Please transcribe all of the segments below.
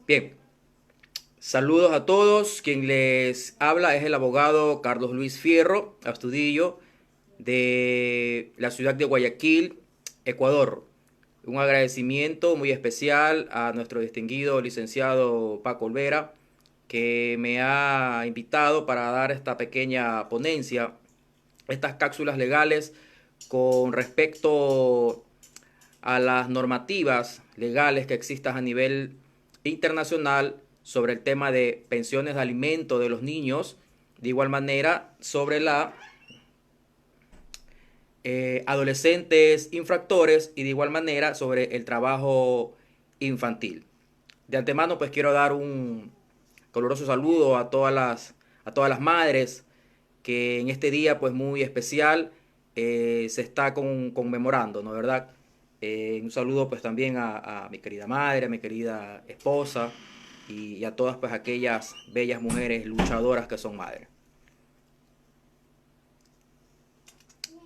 Bien, saludos a todos. Quien les habla es el abogado Carlos Luis Fierro Astudillo de la ciudad de Guayaquil, Ecuador. Un agradecimiento muy especial a nuestro distinguido licenciado Paco Olvera, que me ha invitado para dar esta pequeña ponencia, estas cápsulas legales con respecto a las normativas legales que existan a nivel internacional sobre el tema de pensiones de alimento de los niños, de igual manera sobre la adolescentes infractores y de igual manera sobre el trabajo infantil. De antemano pues quiero dar un caluroso saludo a todas las madres que en este día pues muy especial se está conmemorando, ¿no? ¿Verdad? Un saludo pues también a mi querida madre, a mi querida esposa y a todas pues aquellas bellas mujeres luchadoras que son madres.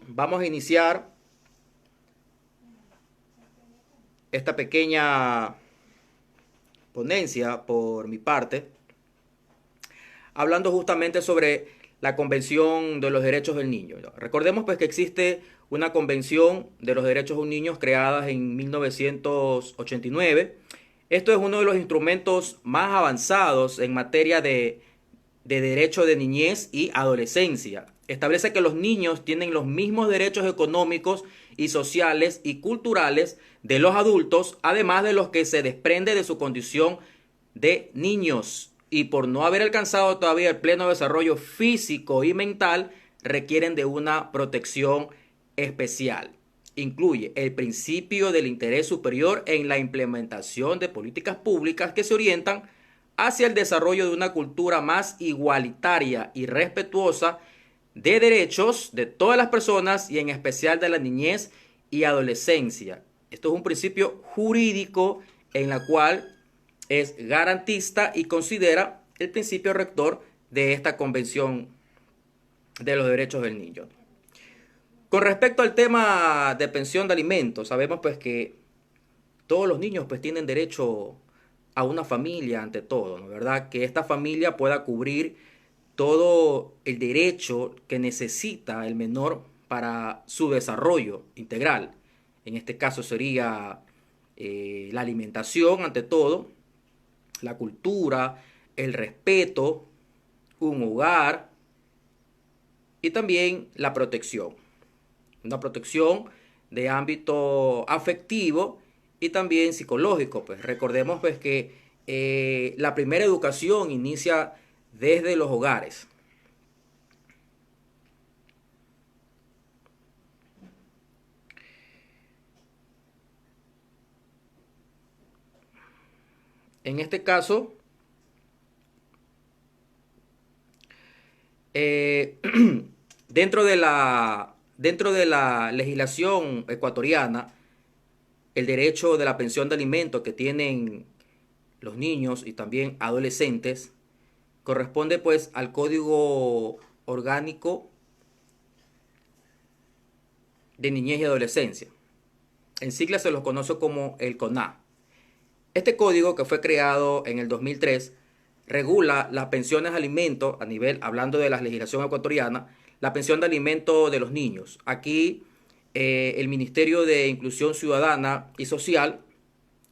Vamos a iniciar esta pequeña ponencia por mi parte, hablando justamente sobre la Convención de los Derechos del Niño. Recordemos pues que existe una Convención de los Derechos de un Niño creada en 1989. Esto es uno de los instrumentos más avanzados en materia de derecho de niñez y adolescencia. Establece que los niños tienen los mismos derechos económicos y sociales y culturales de los adultos, además de los que se desprende de su condición de niños, y por no haber alcanzado todavía el pleno desarrollo físico y mental, requieren de una protección especial. Incluye el principio del interés superior en la implementación de políticas públicas que se orientan hacia el desarrollo de una cultura más igualitaria y respetuosa de derechos de todas las personas y en especial de la niñez y adolescencia. Esto es un principio jurídico en la cual es garantista y considera el principio rector de esta Convención de los Derechos del Niño. Con respecto al tema de pensión de alimentos, sabemos pues que todos los niños pues tienen derecho a una familia ante todo, ¿no? ¿Verdad? Que esta familia pueda cubrir todo el derecho que necesita el menor para su desarrollo integral. En este caso sería la alimentación ante todo, la cultura, el respeto, un hogar y también la protección. Una protección de ámbito afectivo y también psicológico. Pues recordemos pues que la primera educación inicia desde los hogares. En este caso, eh, dentro de la legislación ecuatoriana, el derecho de la pensión de alimentos que tienen los niños y también adolescentes corresponde pues al Código Orgánico de Niñez y Adolescencia. En sigla se los conoce como el CONA. Este código, que fue creado en el 2003, regula las pensiones de alimentos a nivel, hablando de la legislación ecuatoriana, la pensión de alimentos de los niños. Aquí el Ministerio de Inclusión Ciudadana y Social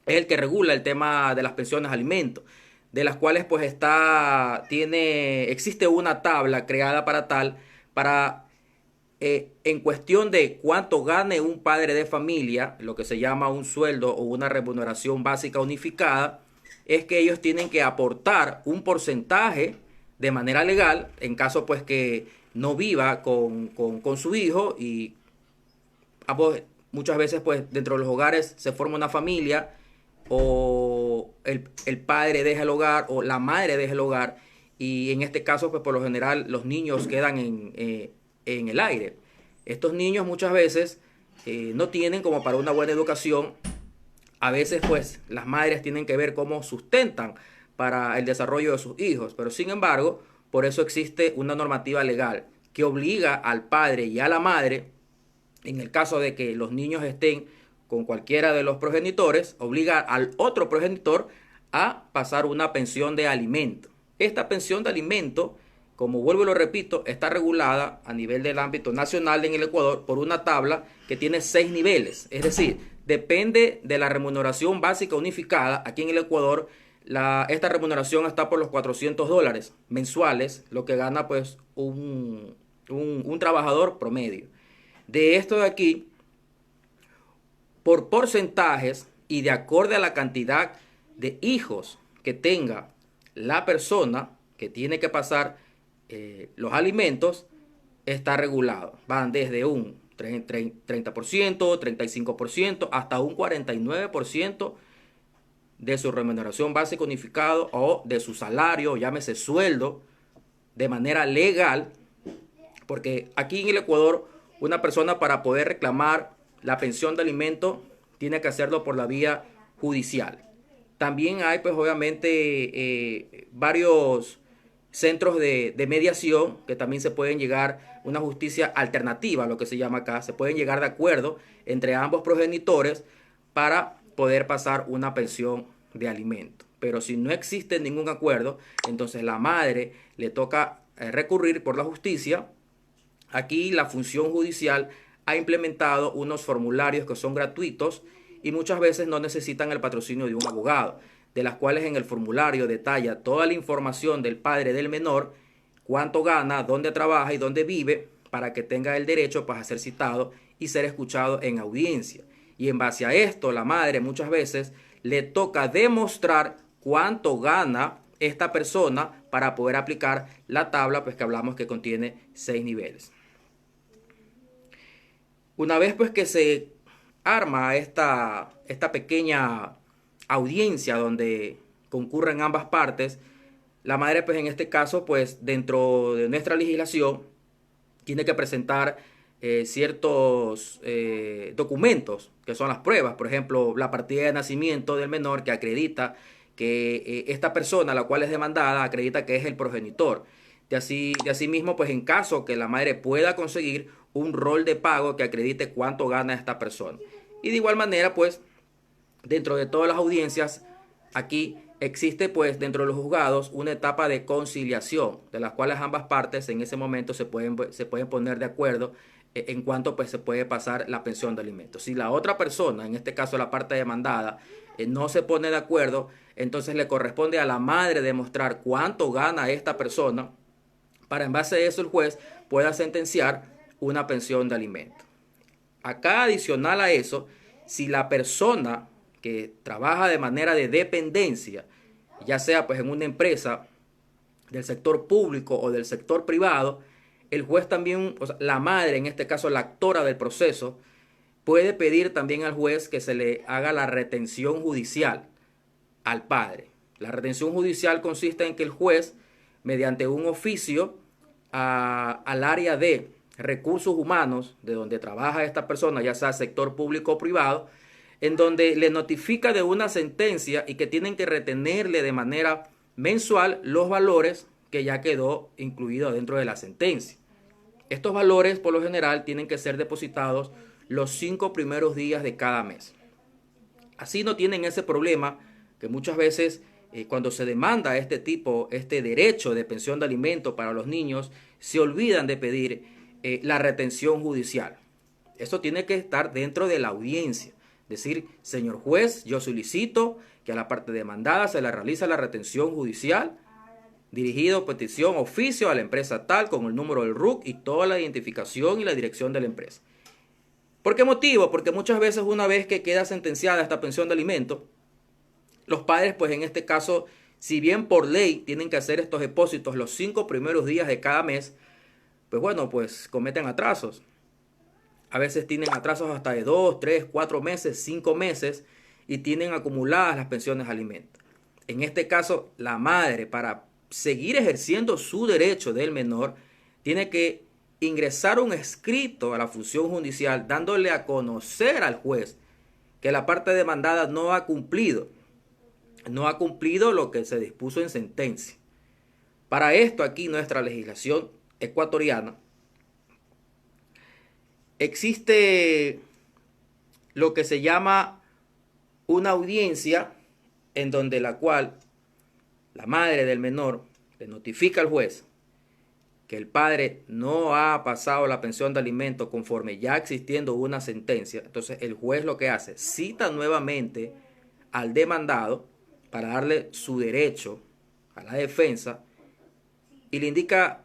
es el que regula el tema de las pensiones de alimentos, de las cuales pues existe una tabla creada para en cuestión de cuánto gane un padre de familia, lo que se llama un sueldo o una remuneración básica unificada, es que ellos tienen que aportar un porcentaje de manera legal, en caso pues que no viva con su hijo y muchas veces pues dentro de los hogares se forma una familia o el padre deja el hogar o la madre deja el hogar y en este caso pues por lo general los niños quedan en el aire. Estos niños muchas veces no tienen como para una buena educación. A veces pues las madres tienen que ver cómo sustentan para el desarrollo de sus hijos, pero sin embargo por eso existe una normativa legal que obliga al padre y a la madre, en el caso de que los niños estén con cualquiera de los progenitores, obliga al otro progenitor a pasar una pensión de alimento. Esta pensión de alimento, como vuelvo y lo repito, está regulada a nivel del ámbito nacional en el Ecuador por una tabla que tiene 6 niveles. Es decir, depende de la remuneración básica unificada. Aquí en el Ecuador, esta remuneración está por los $400 mensuales, lo que gana pues un trabajador promedio. De esto de aquí, por porcentajes y de acuerdo a la cantidad de hijos que tenga la persona que tiene que pasar los alimentos, está regulado. Van desde un 30%, 35%, hasta un 49% de su remuneración básica unificado o de su salario, llámese sueldo, de manera legal, porque aquí en el Ecuador una persona para poder reclamar la pensión de alimento tiene que hacerlo por la vía judicial. También hay pues obviamente varios centros de mediación que también se pueden llegar una justicia alternativa, lo que se llama acá, se pueden llegar de acuerdo entre ambos progenitores para poder pasar una pensión de alimento. Pero si no existe ningún acuerdo, entonces la madre le toca recurrir por la justicia. Aquí la función judicial ha implementado unos formularios que son gratuitos y muchas veces no necesitan el patrocinio de un abogado, de las cuales en el formulario detalla toda la información del padre del menor, cuánto gana, dónde trabaja y dónde vive, para que tenga el derecho pues, a ser citado y ser escuchado en audiencia. Y en base a esto, la madre muchas veces le toca demostrar cuánto gana esta persona para poder aplicar la tabla pues, que hablamos que contiene 6 niveles. Una vez pues que se arma esta pequeña audiencia donde concurren ambas partes, la madre pues en este caso pues dentro de nuestra legislación tiene que presentar ciertos documentos que son las pruebas, por ejemplo la partida de nacimiento del menor que acredita que esta persona la cual es demandada acredita que es el progenitor. De así mismo pues en caso que la madre pueda conseguir un rol de pago que acredite cuánto gana esta persona. Y de igual manera, pues, dentro de todas las audiencias, aquí existe, pues, dentro de los juzgados, una etapa de conciliación, de las cuales ambas partes en ese momento se pueden poner de acuerdo en cuanto, pues, se puede pasar la pensión de alimentos. Si la otra persona, en este caso la parte demandada, no se pone de acuerdo, entonces le corresponde a la madre demostrar cuánto gana esta persona, para en base a eso el juez pueda sentenciar una pensión de alimentos. Acá adicional a eso, si la persona que trabaja de manera de dependencia, ya sea pues en una empresa del sector público o del sector privado, el juez también, o sea, la madre, en este caso la actora del proceso, puede pedir también al juez que se le haga la retención judicial al padre. La retención judicial consiste en que el juez, mediante un oficio al área de recursos humanos de donde trabaja esta persona, ya sea sector público o privado, en donde le notifica de una sentencia y que tienen que retenerle de manera mensual los valores que ya quedó incluido dentro de la sentencia. Estos valores por lo general tienen que ser depositados los 5 primeros días de cada mes. Así no tienen ese problema que muchas veces cuando se demanda este derecho de pensión de alimento para los niños, se olvidan de pedir la retención judicial. Esto tiene que estar dentro de la audiencia. Decir, señor juez, yo solicito que a la parte demandada se le realice la retención judicial, dirigido petición, oficio a la empresa tal, con el número del RUC y toda la identificación y la dirección de la empresa. ¿Por qué motivo? Porque muchas veces una vez que queda sentenciada esta pensión de alimentos, los padres, pues en este caso, si bien por ley tienen que hacer estos depósitos los 5 primeros días de cada mes, pues bueno, pues cometen atrasos. A veces tienen atrasos hasta de 2, 3, 4 meses, 5 meses y tienen acumuladas las pensiones de alimentos. En este caso, la madre, para seguir ejerciendo su derecho del menor, tiene que ingresar un escrito a la función judicial dándole a conocer al juez que la parte demandada no ha cumplido lo que se dispuso en sentencia. Para esto aquí nuestra legislación ecuatoriana existe lo que se llama una audiencia en donde la cual la madre del menor le notifica al juez que el padre no ha pasado la pensión de alimento conforme ya existiendo una sentencia, entonces el juez lo que hace, cita nuevamente al demandado para darle su derecho a la defensa y le indica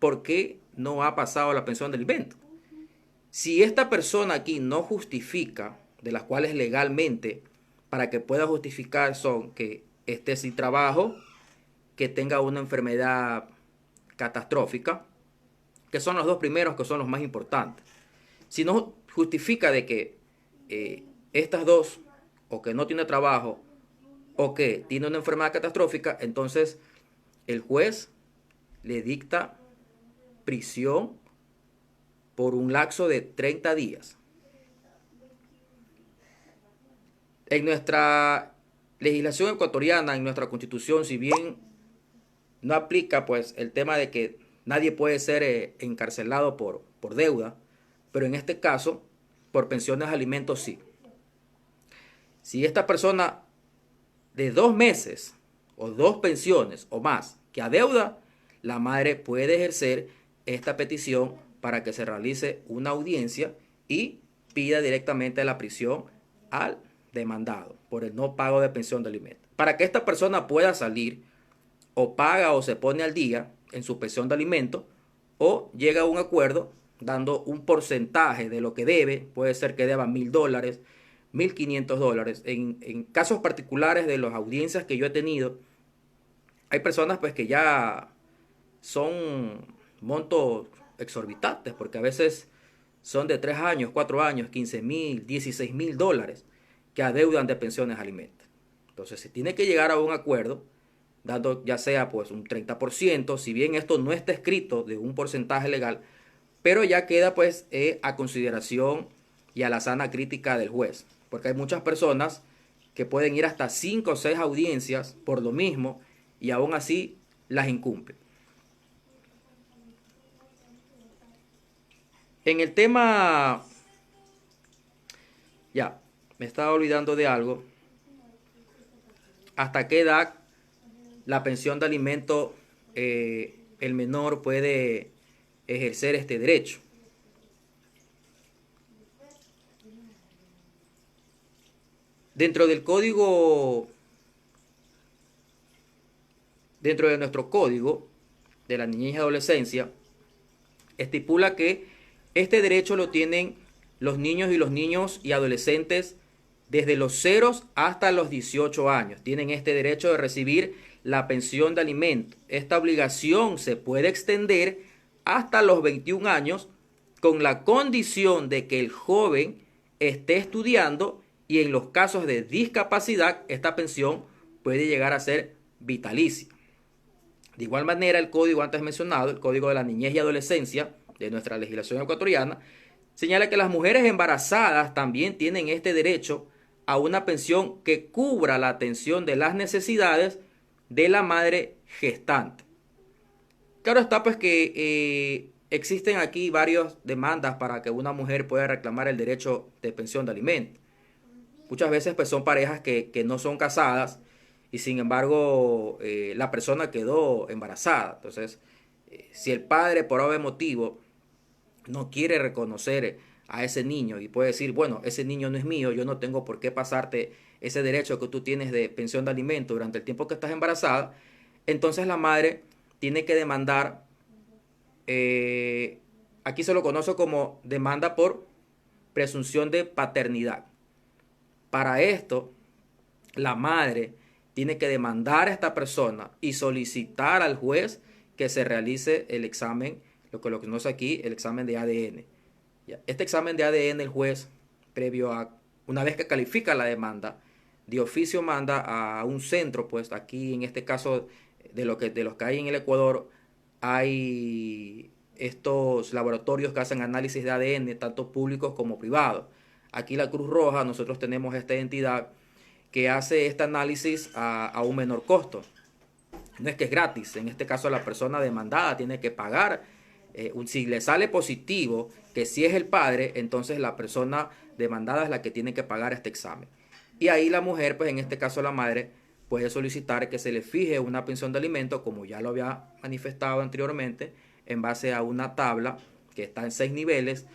por qué no ha pasado la pensión de alimento. Si esta persona aquí no justifica, de las cuales legalmente, para que pueda justificar son que esté sin trabajo, que tenga una enfermedad catastrófica, que son los dos primeros que son los más importantes. Si no justifica de que estas dos, o que no tiene trabajo, o que tiene una enfermedad catastrófica, entonces el juez le dicta prisión por un lapso de 30 días. En nuestra legislación ecuatoriana, en nuestra constitución, si bien no aplica pues el tema de que nadie puede ser encarcelado por deuda, pero en este caso, por pensiones de alimentos sí. Si esta persona de 2 meses o 2 pensiones o más que adeuda, la madre puede ejercer esta petición para que se realice una audiencia y pida directamente la prisión al demandado por el no pago de pensión de alimentos. Para que esta persona pueda salir, o paga o se pone al día en su pensión de alimentos, o llega a un acuerdo dando un porcentaje de lo que debe. Puede ser que deba $1,000, $1,500. En casos particulares de las audiencias que yo he tenido, hay personas pues que ya son montos exorbitantes, porque a veces son de 3 años, 4 años, $15,000, $16,000 que adeudan de pensiones de alimentos. Entonces se tiene que llegar a un acuerdo dando ya sea pues un 30%, si bien esto no está escrito de un porcentaje legal, pero ya queda pues a consideración y a la sana crítica del juez, porque hay muchas personas que pueden ir hasta 5 o 6 audiencias por lo mismo y aún así las incumplen. En el tema, ya, me estaba olvidando de algo, ¿hasta qué edad la pensión de alimento el menor puede ejercer este derecho? Dentro del código, dentro de nuestro código de la niñez y adolescencia, estipula que este derecho lo tienen los niños y adolescentes desde los 0 hasta los 18 años. Tienen este derecho de recibir la pensión de alimento. Esta obligación se puede extender hasta los 21 años con la condición de que el joven esté estudiando, y en los casos de discapacidad esta pensión puede llegar a ser vitalicia. De igual manera, el código antes mencionado, el Código de la Niñez y Adolescencia de nuestra legislación ecuatoriana, señala que las mujeres embarazadas también tienen este derecho a una pensión que cubra la atención de las necesidades de la madre gestante. Claro está pues que existen aquí varias demandas para que una mujer pueda reclamar el derecho de pensión de alimentos. Muchas veces pues son parejas que no son casadas y sin embargo la persona quedó embarazada. Entonces, si el padre por algún motivo no quiere reconocer a ese niño y puede decir, bueno, ese niño no es mío, yo no tengo por qué pasarte ese derecho que tú tienes de pensión de alimento durante el tiempo que estás embarazada, entonces la madre tiene que demandar, aquí se lo conoce como demanda por presunción de paternidad. Para esto, la madre tiene que demandar a esta persona y solicitar al juez que se realice el examen, lo que lo conoce aquí, el examen de ADN. Este examen de ADN el juez, previo a, una vez que califica la demanda, de oficio manda a un centro, pues aquí en este caso de los que hay en el Ecuador, hay estos laboratorios que hacen análisis de ADN, tanto públicos como privados. Aquí la Cruz Roja, nosotros tenemos esta entidad que hace este análisis a un menor costo. No es que es gratis, en este caso la persona demandada tiene que pagar. Si le sale positivo, que si es el padre, entonces la persona demandada es la que tiene que pagar este examen. Y ahí la mujer, pues en este caso la madre, puede solicitar que se le fije una pensión de alimentos, como ya lo había manifestado anteriormente, en base a una tabla que está en 6 niveles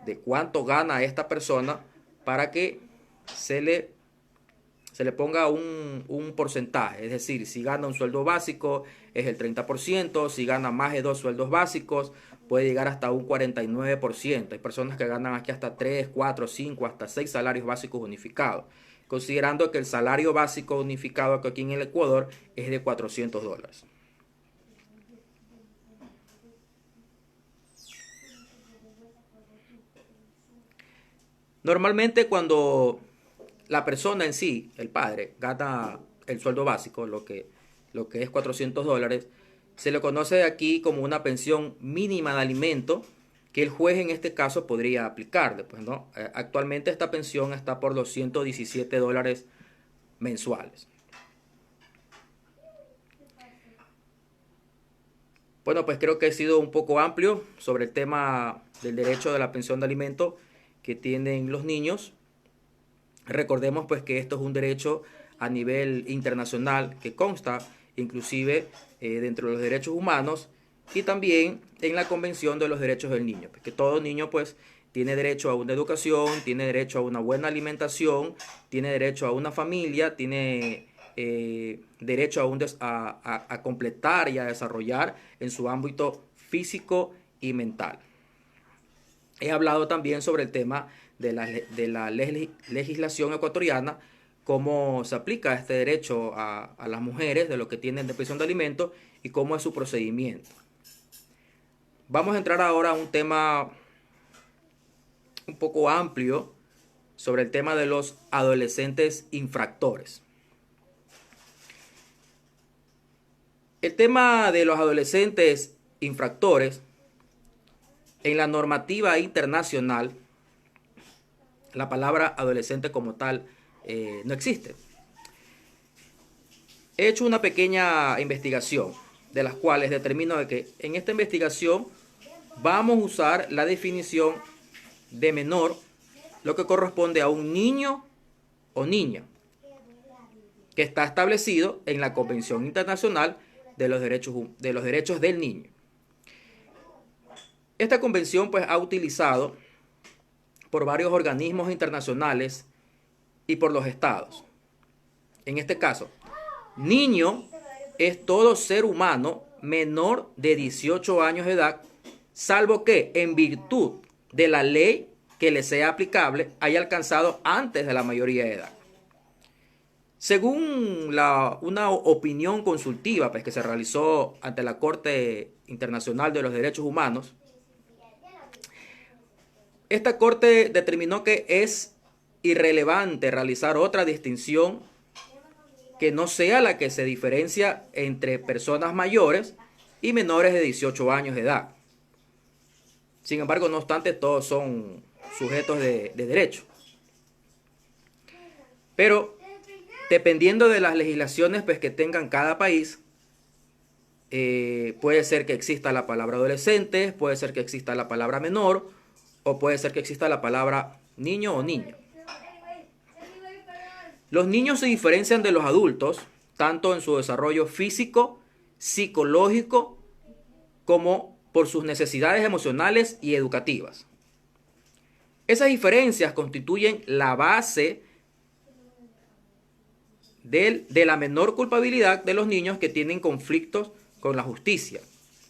de cuánto gana esta persona para que se le, se le ponga un porcentaje. Es decir, si gana un sueldo básico es el 30%, si gana más de 2 sueldos básicos puede llegar hasta un 49%. Hay personas que ganan aquí hasta 3, 4, 5, hasta 6 salarios básicos unificados, considerando que el salario básico unificado aquí en el Ecuador es de $400. Normalmente cuando la persona en sí, el padre, gana el sueldo básico, lo que es $400, se le conoce aquí como una pensión mínima de alimento que el juez en este caso podría aplicarle. Pues, ¿no? Actualmente esta pensión está por los $117 mensuales. Bueno, pues creo que he sido un poco amplio sobre el tema del derecho de la pensión de alimento que tienen los niños. Recordemos pues que esto es un derecho a nivel internacional que consta inclusive dentro de los derechos humanos y también en la Convención de los Derechos del Niño, porque todo niño pues tiene derecho a una educación, tiene derecho a una buena alimentación, tiene derecho a una familia, tiene derecho a completar y a desarrollar en su ámbito físico y mental. He hablado también sobre el tema de la legislación ecuatoriana, cómo se aplica este derecho a las mujeres de lo que tienen de pensión de alimentos y cómo es su procedimiento. Vamos a entrar ahora a un tema un poco amplio sobre el tema de los adolescentes infractores. El tema de los adolescentes infractores en la normativa internacional, la palabra adolescente como tal no existe. He hecho una pequeña investigación de las cuales determino de que en esta investigación vamos a usar la definición de menor, lo que corresponde a un niño o niña, que está establecido en la Convención Internacional de los Derechos del Niño. Esta convención pues ha utilizado por varios organismos internacionales y por los estados. En este caso, niño es todo ser humano menor de 18 años de edad, salvo que en virtud de la ley que le sea aplicable haya alcanzado antes de la mayoría de edad. Según una opinión consultiva pues, que se realizó ante la Corte Internacional de los Derechos Humanos, esta Corte determinó que es irrelevante realizar otra distinción que no sea la que se diferencia entre personas mayores y menores de 18 años de edad. Sin embargo, no obstante, todos son sujetos de derecho. Pero dependiendo de las legislaciones pues, que tengan cada país, puede ser que exista la palabra adolescente, puede ser que exista la palabra menor, o puede ser que exista la palabra niño o niña. Los niños se diferencian de los adultos, tanto en su desarrollo físico, psicológico, como por sus necesidades emocionales y educativas. Esas diferencias constituyen la base de la menor culpabilidad de los niños que tienen conflictos con la justicia.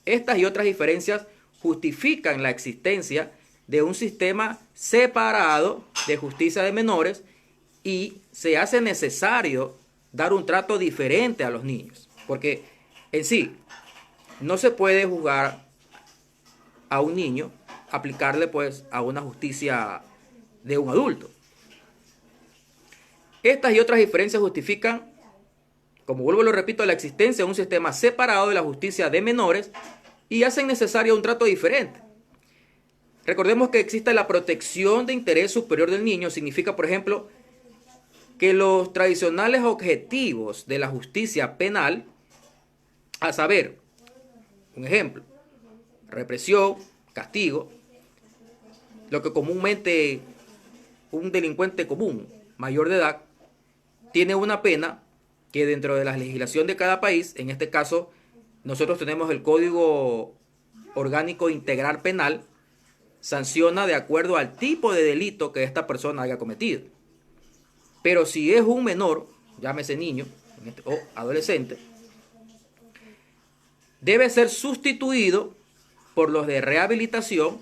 Estas y otras diferencias justifican la existencia de un sistema separado de justicia de menores y se hace necesario dar un trato diferente a los niños, porque en sí no se puede juzgar a un niño, aplicarle pues a una justicia de un adulto. Estas y otras diferencias justifican, como vuelvo y lo repito, la existencia de un sistema separado de la justicia de menores y hacen necesario un trato diferente. Recordemos que existe la protección de interés superior del niño. Significa, por ejemplo, que los tradicionales objetivos de la justicia penal, a saber, un ejemplo, represión, castigo, lo que comúnmente un delincuente común, mayor de edad, tiene una pena que dentro de la legislación de cada país, en este caso, nosotros tenemos el Código Orgánico Integral Penal, sanciona de acuerdo al tipo de delito que esta persona haya cometido. Pero si es un menor, llámese niño o adolescente, debe ser sustituido por los de rehabilitación,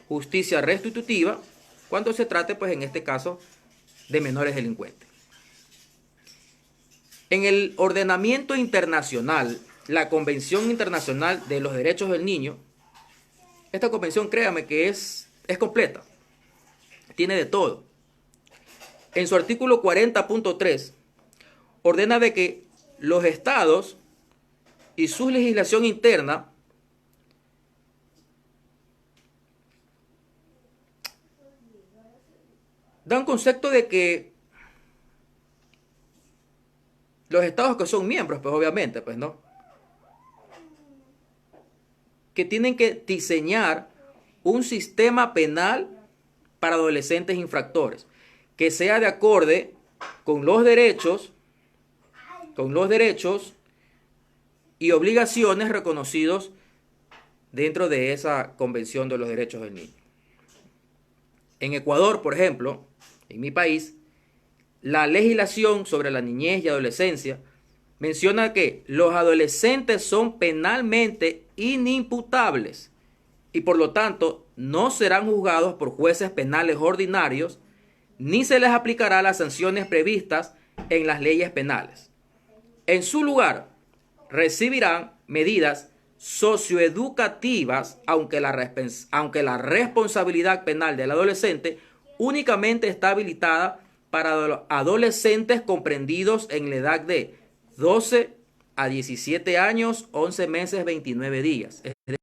justicia restitutiva, cuando se trate, pues en este caso, de menores delincuentes. En el ordenamiento internacional, la Convención Internacional de los Derechos del Niño, esta convención, créame que es completa, tiene de todo. En su artículo 40.3 ordena de que los estados y su legislación interna dan concepto de que los estados que son miembros, pues obviamente, pues no, que tienen que diseñar un sistema penal para adolescentes infractores, que sea de acorde con los derechos y obligaciones reconocidos dentro de esa Convención de los Derechos del Niño. En Ecuador, por ejemplo, en mi país, la legislación sobre la niñez y adolescencia menciona que los adolescentes son penalmente inimputables y por lo tanto no serán juzgados por jueces penales ordinarios ni se les aplicará las sanciones previstas en las leyes penales. En su lugar, recibirán medidas socioeducativas, aunque la responsabilidad penal del adolescente únicamente está habilitada para adolescentes comprendidos en la edad de 12 a 17 años, 11 meses, 29 días, es decir,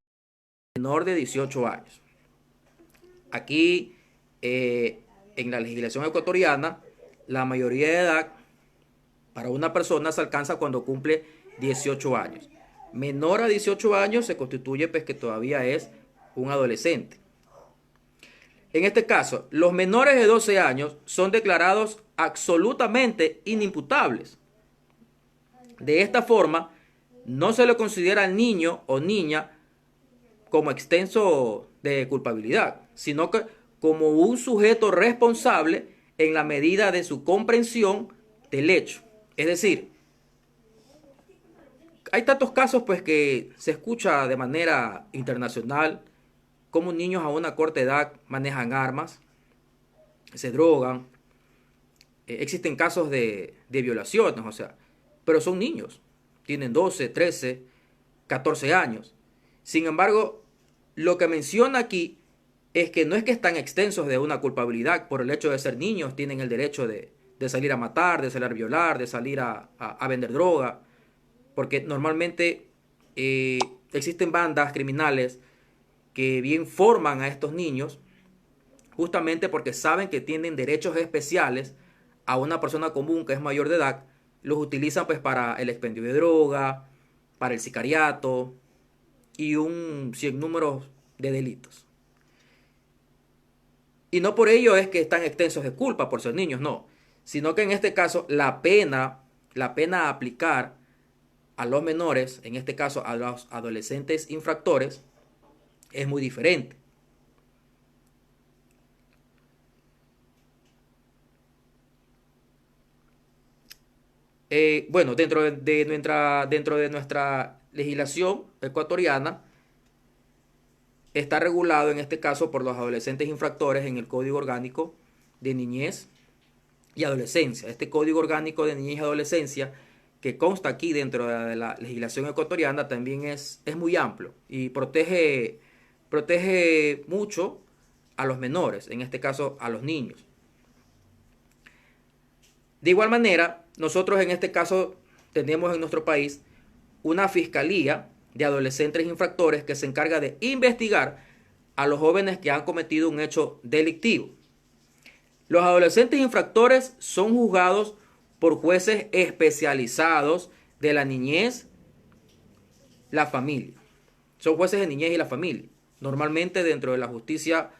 menor de 18 años. Aquí, en la legislación ecuatoriana, la mayoría de edad para una persona se alcanza cuando cumple 18 años. Menor a 18 años se constituye pues que todavía es un adolescente. En este caso, los menores de 12 años son declarados absolutamente inimputables. De esta forma, no se le considera al niño o niña como extenso de culpabilidad, sino que como un sujeto responsable en la medida de su comprensión del hecho. Es decir, hay tantos casos pues que se escucha de manera internacional cómo niños a una corta edad manejan armas, se drogan, existen casos de violaciones, o sea, pero son niños, tienen 12, 13, 14 años. Sin embargo, lo que menciona aquí es que no es que están extensos de una culpabilidad por el hecho de ser niños, tienen el derecho de salir a matar, de salir a violar, de salir a vender droga, porque normalmente existen bandas criminales que bien forman a estos niños justamente porque saben que tienen derechos especiales a una persona común que es mayor de edad, los utilizan pues para el expendio de droga, para el sicariato y un sinnúmero de delitos. Y no por ello es que están extensos de culpa por ser niños, no, sino que en este caso la pena a aplicar a los menores, en este caso a los adolescentes infractores, es muy diferente. Bueno, dentro de nuestra legislación ecuatoriana está regulado en este caso por los adolescentes infractores en el Código Orgánico de Niñez y Adolescencia. Este Código Orgánico de Niñez y Adolescencia que consta aquí dentro de la legislación ecuatoriana también es muy amplio y protege mucho a los menores, en este caso a los niños. De igual manera, nosotros en este caso tenemos en nuestro país una fiscalía de adolescentes infractores que se encarga de investigar a los jóvenes que han cometido un hecho delictivo. Los adolescentes infractores son juzgados por jueces especializados de la niñez, la familia. Son jueces de niñez y la familia. Normalmente dentro de la justicia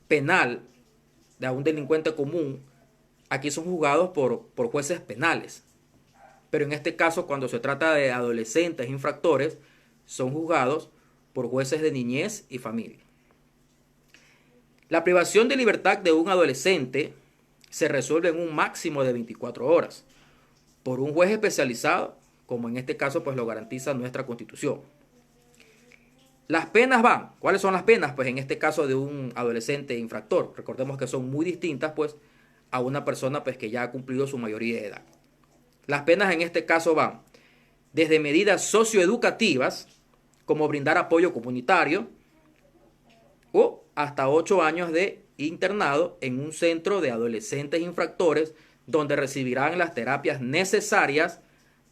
penal de un delincuente común aquí son juzgados por jueces penales. Pero en este caso, cuando se trata de adolescentes infractores, son juzgados por jueces de niñez y familia. La privación de libertad de un adolescente se resuelve en un máximo de 24 horas por un juez especializado, como en este caso pues lo garantiza nuestra Constitución. Las penas van. ¿Cuáles son las penas? Pues en este caso de un adolescente infractor. Recordemos que son muy distintas pues a una persona pues que ya ha cumplido su mayoría de edad. Las penas en este caso van desde medidas socioeducativas, como brindar apoyo comunitario, o hasta 8 años de internado en un centro de adolescentes infractores, donde recibirán las terapias necesarias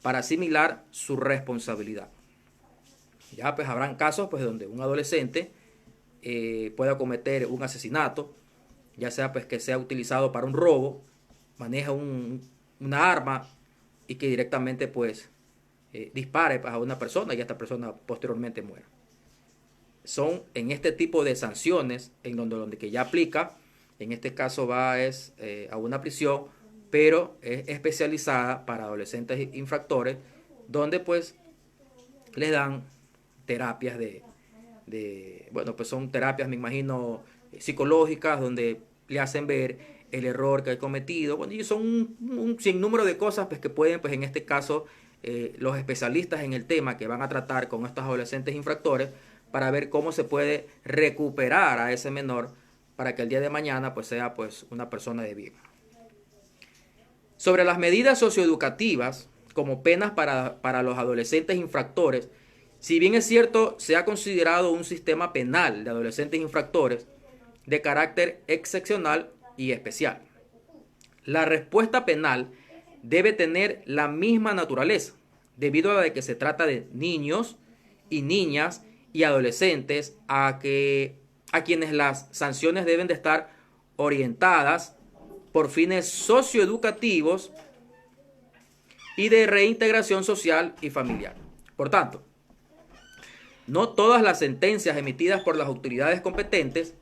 para asimilar su responsabilidad. Ya pues habrán casos pues donde un adolescente pueda cometer un asesinato, ya sea pues que sea utilizado para un robo, maneja una arma y que directamente pues dispare pues, a una persona y esta persona posteriormente muera. Son en este tipo de sanciones en donde que ya aplica, en este caso va a una prisión, pero es especializada para adolescentes infractores, donde pues les dan terapias bueno, pues son terapias, me imagino, psicológicas, donde le hacen ver el error que ha cometido. Bueno, y son un sinnúmero de cosas pues, que pueden, pues en este caso, los especialistas en el tema que van a tratar con estos adolescentes infractores para ver cómo se puede recuperar a ese menor para que el día de mañana pues sea pues una persona de bien. Sobre las medidas socioeducativas como penas para los adolescentes infractores, si bien es cierto, se ha considerado un sistema penal de adolescentes infractores de carácter excepcional y especial. La respuesta penal debe tener la misma naturaleza, debido a que se trata de niños y niñas y adolescentes a quienes las sanciones deben de estar orientadas por fines socioeducativos y de reintegración social y familiar. Por tanto, no todas las sentencias emitidas por las autoridades competentes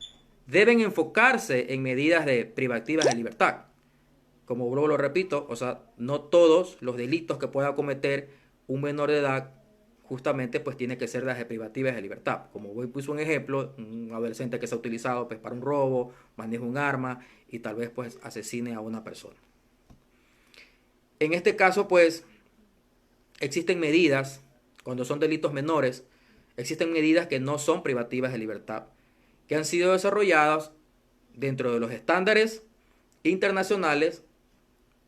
deben enfocarse en medidas privativas de libertad. Como luego lo repito, o sea, no todos los delitos que pueda cometer un menor de edad justamente pues tiene que ser las privativas de libertad. Como voy puse un ejemplo, un adolescente que se ha utilizado pues para un robo, maneja un arma y tal vez pues asesine a una persona. En este caso pues existen medidas, cuando son delitos menores, existen medidas que no son privativas de libertad, que han sido desarrolladas dentro de los estándares internacionales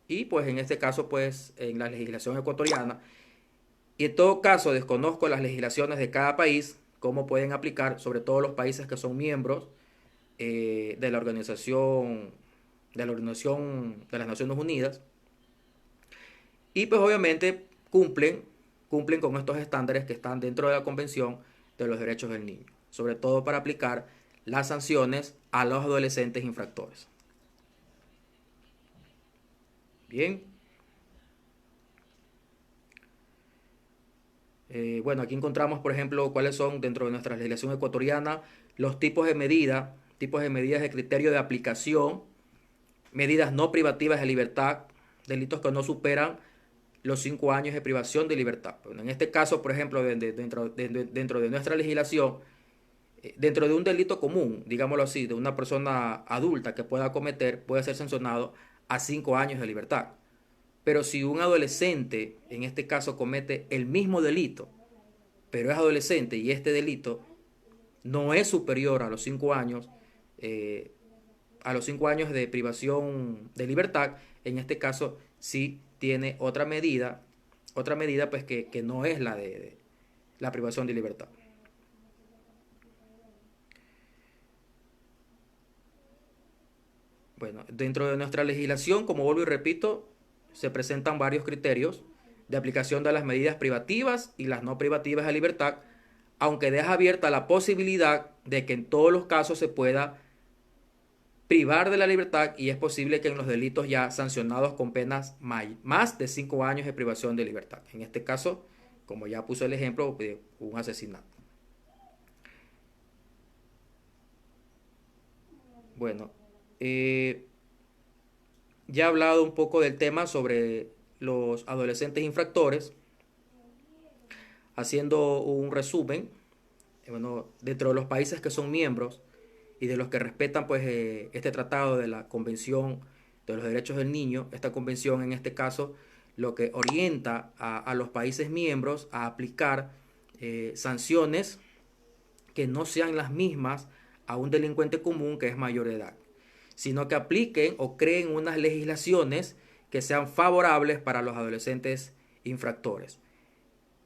y pues en este caso pues en la legislación ecuatoriana. Y en todo caso desconozco las legislaciones de cada país, cómo pueden aplicar, sobre todo los países que son miembros de la Organización de las Naciones Unidas. Y pues obviamente cumplen con estos estándares que están dentro de la Convención de los Derechos del Niño, sobre todo para aplicar las sanciones a los adolescentes infractores. Bien. Bueno, aquí encontramos, por ejemplo, cuáles son dentro de nuestra legislación ecuatoriana los tipos de medidas de criterio de aplicación, medidas no privativas de libertad, delitos que no superan los 5 años de privación de libertad. Bueno, en este caso, por ejemplo, dentro de nuestra legislación, dentro de un delito común, digámoslo así, de una persona adulta que pueda cometer, puede ser sancionado a 5 años de libertad. Pero si un adolescente, en este caso, comete el mismo delito, pero es adolescente y este delito no es superior a los 5 años, de privación de libertad, en este caso sí tiene otra medida pues que no es la de la privación de libertad. Bueno, dentro de nuestra legislación, como vuelvo y repito, se presentan varios criterios de aplicación de las medidas privativas y las no privativas de libertad, aunque deja abierta la posibilidad de que en todos los casos se pueda privar de la libertad y es posible que en los delitos ya sancionados con penas más de 5 años de privación de libertad. En este caso, como ya puse el ejemplo, de un asesinato. Bueno, ya he hablado un poco del tema sobre los adolescentes infractores, haciendo un resumen. Bueno, dentro de los países que son miembros y de los que respetan pues este tratado de la Convención de los Derechos del Niño, esta convención en este caso lo que orienta a los países miembros a aplicar sanciones que no sean las mismas a un delincuente común que es mayor de edad, sino que apliquen o creen unas legislaciones que sean favorables para los adolescentes infractores.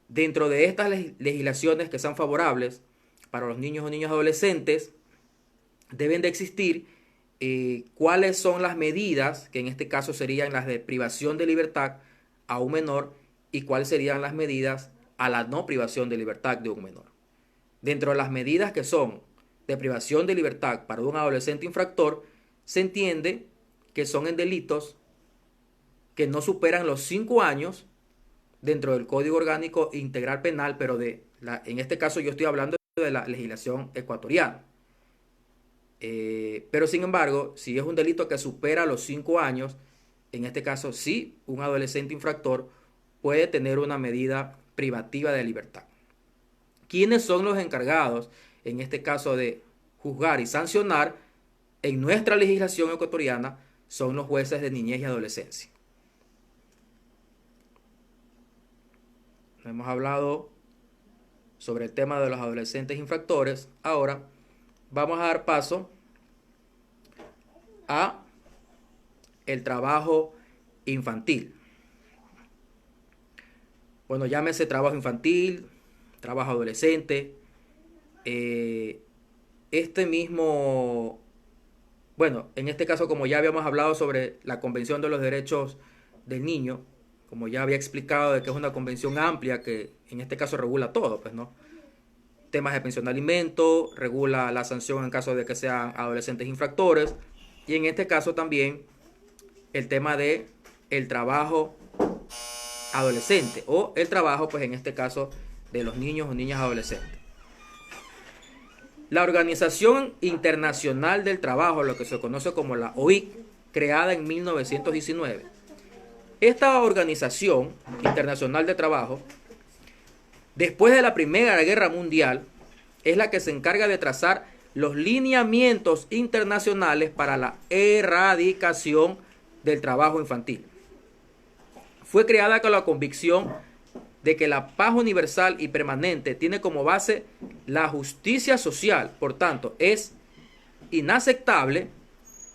Dentro de estas legislaciones que sean favorables para los niños o niñas adolescentes, deben de existir cuáles son las medidas, que en este caso serían las de privación de libertad a un menor, y cuáles serían las medidas a la no privación de libertad de un menor. Dentro de las medidas que son de privación de libertad para un adolescente infractor, se entiende que son en delitos que no superan los 5 años dentro del Código Orgánico Integral Penal, pero en este caso yo estoy hablando de la legislación ecuatoriana. Pero sin embargo, si es un delito que supera los 5 años, en este caso sí, un adolescente infractor puede tener una medida privativa de libertad. ¿Quiénes son los encargados, en este caso, de juzgar y sancionar? En nuestra legislación ecuatoriana son los jueces de niñez y adolescencia. Hemos hablado sobre el tema de los adolescentes infractores. Ahora vamos a dar paso a el trabajo infantil. Bueno, llámese trabajo infantil, trabajo adolescente. Bueno, en este caso, como ya habíamos hablado sobre la Convención de los Derechos del Niño, como ya había explicado de que es una convención amplia que en este caso regula todo, pues, ¿no? Temas de pensión de alimento, regula la sanción en caso de que sean adolescentes infractores, y en este caso también el tema de el trabajo adolescente o el trabajo, pues en este caso, de los niños o niñas adolescentes. La Organización Internacional del Trabajo, lo que se conoce como la OIT, creada en 1919. Esta Organización Internacional de Trabajo, después de la Primera Guerra Mundial, es la que se encarga de trazar los lineamientos internacionales para la erradicación del trabajo infantil. Fue creada con la convicción de que la paz universal y permanente tiene como base la justicia social. Por tanto, es inaceptable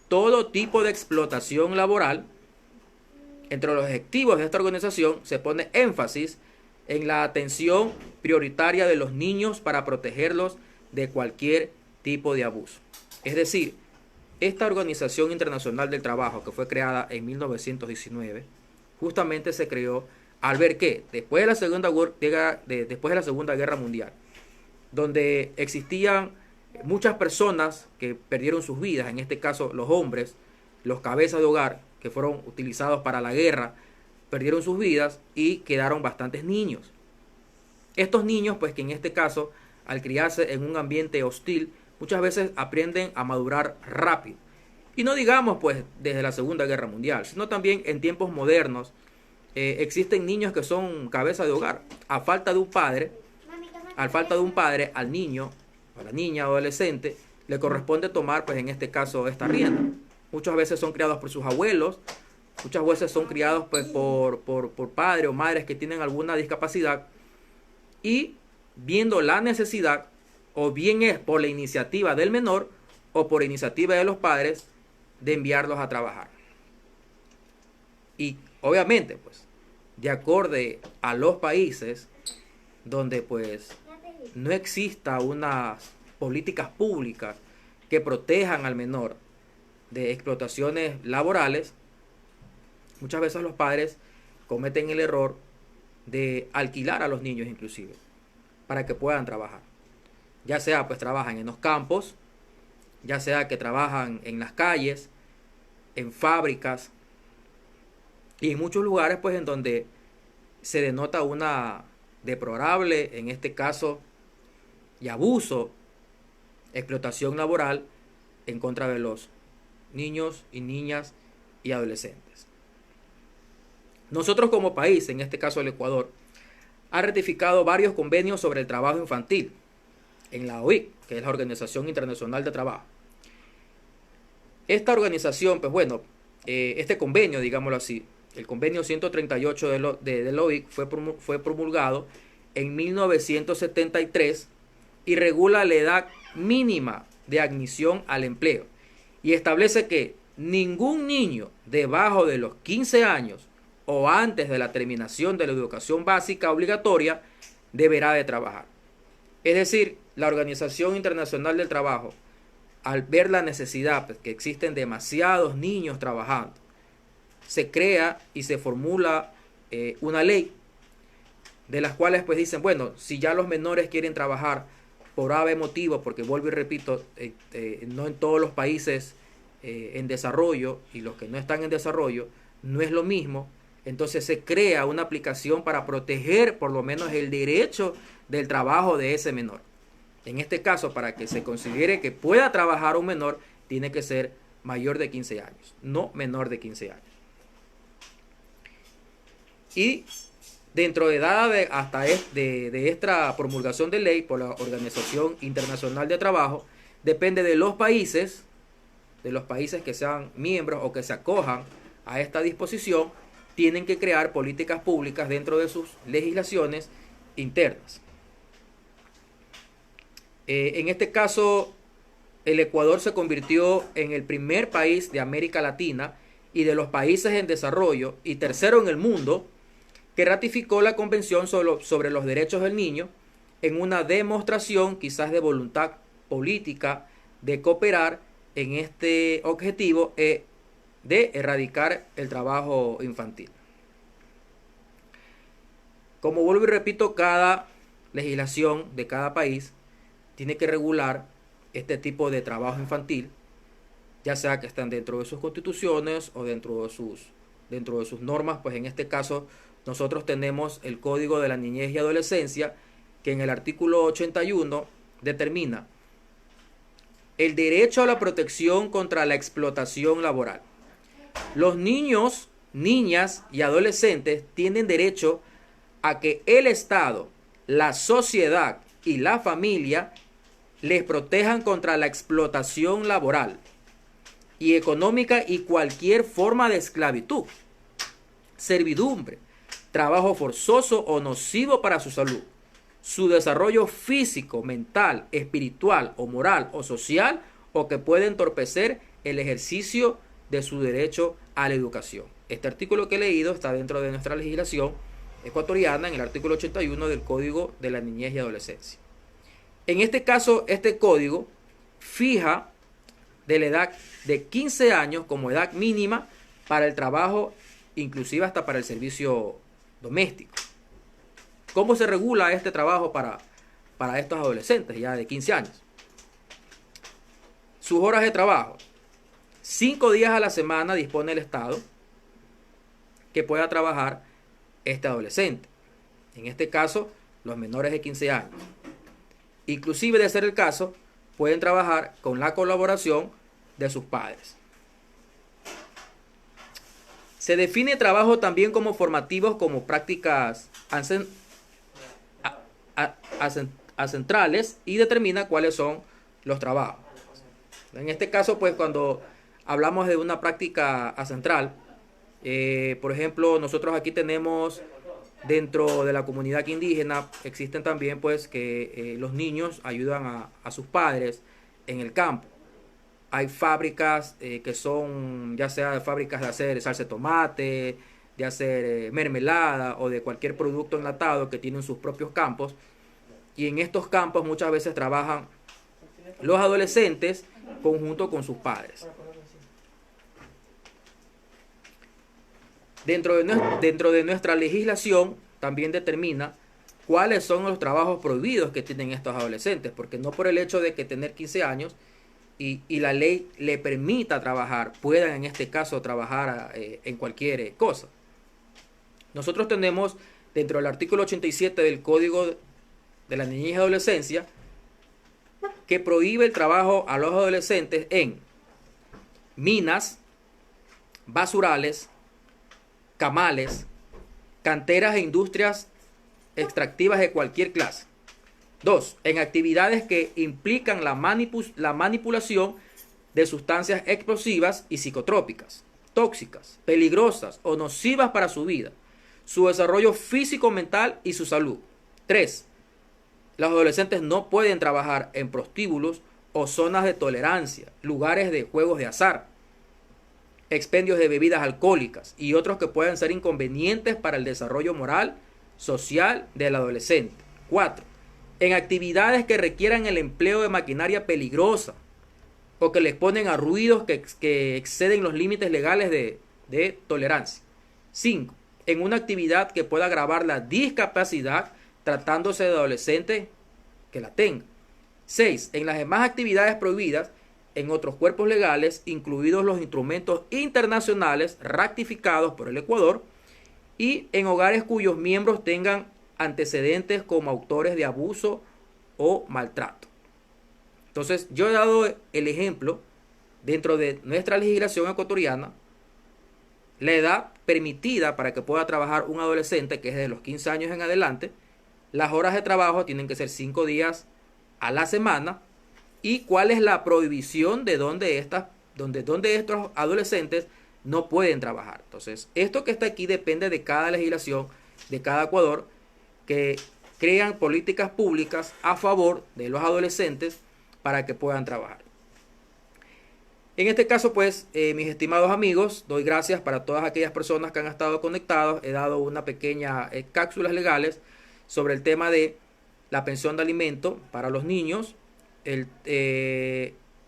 todo tipo de explotación laboral. Entre los objetivos de esta organización se pone énfasis en la atención prioritaria de los niños para protegerlos de cualquier tipo de abuso. Es decir, esta Organización Internacional del Trabajo, que fue creada en 1919, justamente se creó al ver que después de la Segunda Guerra Mundial, donde existían muchas personas que perdieron sus vidas, en este caso los hombres, los cabezas de hogar que fueron utilizados para la guerra, perdieron sus vidas y quedaron bastantes niños. Estos niños, pues que en este caso, al criarse en un ambiente hostil, muchas veces aprenden a madurar rápido. Y no digamos pues desde la Segunda Guerra Mundial, sino también en tiempos modernos, existen niños que son cabeza de hogar. A falta de un padre, al niño, a la niña, adolescente, le corresponde tomar, pues en este caso, esta rienda. Muchas veces son criados por sus abuelos, muchas veces son criados pues por padres o madres que tienen alguna discapacidad, y viendo la necesidad, o bien es por la iniciativa del menor o por iniciativa de los padres, de enviarlos a trabajar. Y obviamente, pues, de acorde a los países donde pues no exista unas políticas públicas que protejan al menor de explotaciones laborales, muchas veces los padres cometen el error de alquilar a los niños inclusive para que puedan trabajar. Ya sea pues trabajan en los campos, ya sea que trabajan en las calles, en fábricas y en muchos lugares pues en donde se denota una deplorable, en este caso, y abuso, explotación laboral en contra de los niños y niñas y adolescentes. Nosotros como país, en este caso el Ecuador, ha ratificado varios convenios sobre el trabajo infantil en la OIT, que es la Organización Internacional de Trabajo. Esta organización, pues bueno, este convenio, digámoslo así, el convenio 138 de la OIT fue promulgado en 1973 y regula la edad mínima de admisión al empleo y establece que ningún niño debajo de los 15 años o antes de la terminación de la educación básica obligatoria deberá de trabajar. Es decir, la Organización Internacional del Trabajo, al ver la necesidad, pues, que existen demasiados niños trabajando, se crea y se formula una ley de las cuales pues dicen, bueno, si ya los menores quieren trabajar por ave motivo, porque vuelvo y repito, no en todos los países en desarrollo y los que no están en desarrollo, no es lo mismo. Entonces se crea una aplicación para proteger por lo menos el derecho del trabajo de ese menor. En este caso, para que se considere que pueda trabajar un menor, tiene que ser mayor de 15 años, no menor de 15 años. Y dentro de esta promulgación de ley por la Organización Internacional de Trabajo, depende de los países que sean miembros o que se acojan a esta disposición, tienen que crear políticas públicas dentro de sus legislaciones internas. En este caso, el Ecuador se convirtió en el primer país de América Latina y de los países en desarrollo y tercero en el mundo que ratificó la Convención sobre los Derechos del Niño en una demostración quizás de voluntad política de cooperar en este objetivo de erradicar el trabajo infantil. Como vuelvo y repito, cada legislación de cada país tiene que regular este tipo de trabajo infantil, ya sea que están dentro de sus constituciones o dentro de sus normas. Pues en este caso nosotros tenemos el Código de la Niñez y Adolescencia, que en el artículo 81 determina el derecho a la protección contra la explotación laboral. Los niños, niñas y adolescentes tienen derecho a que el Estado, la sociedad y la familia les protejan contra la explotación laboral y económica y cualquier forma de esclavitud, servidumbre, trabajo forzoso o nocivo para su salud, su desarrollo físico, mental, espiritual o moral o social, o que puede entorpecer el ejercicio de su derecho a la educación. Este artículo que he leído está dentro de nuestra legislación ecuatoriana en el artículo 81 del Código de la Niñez y Adolescencia. En este caso, este código fija de la edad de 15 años como edad mínima para el trabajo, inclusive hasta para el servicio doméstico. ¿Cómo se regula este trabajo para estos adolescentes ya de 15 años? Sus horas de trabajo. 5 días a la semana dispone el Estado que pueda trabajar este adolescente. En este caso, los menores de 15 años. Inclusive, de ser el caso, pueden trabajar con la colaboración de sus padres. Se define trabajo también como formativos, como prácticas ancestrales, y determina cuáles son los trabajos. En este caso, pues cuando hablamos de una práctica ancestral, por ejemplo, nosotros aquí tenemos dentro de la comunidad indígena, existen también pues que los niños ayudan a sus padres en el campo. Hay fábricas que son ya sea fábricas de hacer salsa de tomate, de hacer mermelada o de cualquier producto enlatado que tienen sus propios campos. Y en estos campos muchas veces trabajan los adolescentes conjunto con sus padres. Dentro de nuestra legislación también determina cuáles son los trabajos prohibidos que tienen estos adolescentes, porque no por el hecho de que tener 15 años y la ley le permita trabajar, puedan en este caso trabajar en cualquier cosa. Nosotros tenemos dentro del artículo 87 del Código de la Niñez y Adolescencia que prohíbe el trabajo a los adolescentes en minas, basurales, camales, canteras e industrias extractivas de cualquier clase. 2. En actividades que implican la manipulación de sustancias explosivas y psicotrópicas, tóxicas, peligrosas o nocivas para su vida, su desarrollo físico, mental y su salud. 3. Los adolescentes no pueden trabajar en prostíbulos o zonas de tolerancia, lugares de juegos de azar, expendios de bebidas alcohólicas y otros que puedan ser inconvenientes para el desarrollo moral, social del adolescente. 4. En actividades que requieran el empleo de maquinaria peligrosa o que les ponen a ruidos que exceden los límites legales de tolerancia. 5. En una actividad que pueda agravar la discapacidad tratándose de adolescente que la tenga. 6. En las demás actividades prohibidas en otros cuerpos legales, incluidos los instrumentos internacionales ratificados por el Ecuador, y en hogares cuyos miembros tengan antecedentes como autores de abuso o maltrato. Entonces, yo he dado el ejemplo dentro de nuestra legislación ecuatoriana, la edad permitida para que pueda trabajar un adolescente, que es de los 15 años en adelante. Las horas de trabajo tienen que ser 5 días a la semana. Y cuál es la prohibición de donde estos adolescentes no pueden trabajar. Entonces, esto que está aquí depende de cada legislación, de cada Ecuador, que crean políticas públicas a favor de los adolescentes para que puedan trabajar. En este caso, pues, mis estimados amigos, doy gracias para todas aquellas personas que han estado conectados. He dado una pequeña cápsulas legales sobre el tema de la pensión de alimento para los niños,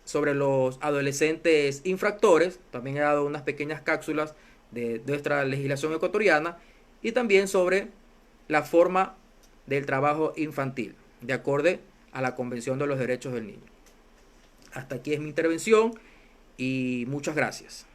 sobre los adolescentes infractores. También he dado unas pequeñas cápsulas de nuestra legislación ecuatoriana y también sobre la forma del trabajo infantil, de acuerdo a la Convención de los Derechos del Niño. Hasta aquí es mi intervención y muchas gracias.